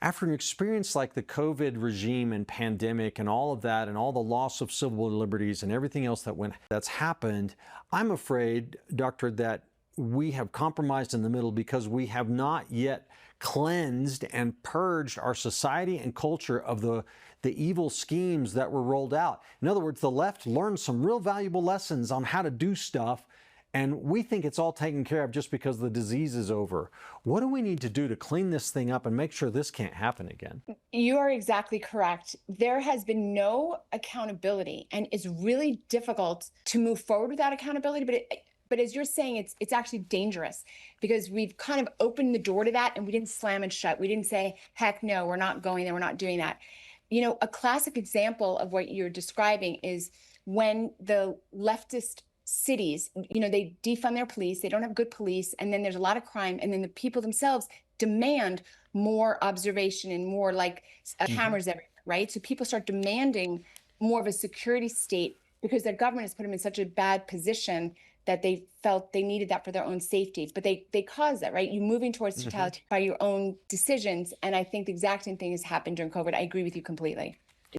After an experience like the COVID regime and pandemic and all of that and all the loss of civil liberties and everything else that's happened, I'm afraid, Doctor, that we have compromised in the middle because we have not yet cleansed and purged our society and culture of the evil schemes that were rolled out. In other words, the left learned some real valuable lessons on how to do stuff, and we think it's all taken care of just because the disease is over. What do we need to do to clean this thing up and make sure this can't happen again? You are exactly correct. There has been no accountability, and it's really difficult to move forward without accountability. But as you're saying, it's actually dangerous because we've kind of opened the door to that, and we didn't slam it shut. We didn't say, "Heck no, we're not going there. We're not doing that." A classic example of what you're describing is when the leftist cities, they defund their police, they don't have good police, and then there's a lot of crime, and then the people themselves demand more observation and more like Hmm. cameras everywhere, right? So people start demanding more of a security state because their government has put them in such a bad position that they felt they needed that for their own safety. But they caused that, right? You're moving towards Hmm. totality by your own decisions. And I think the exact same thing has happened during COVID. I agree with you completely.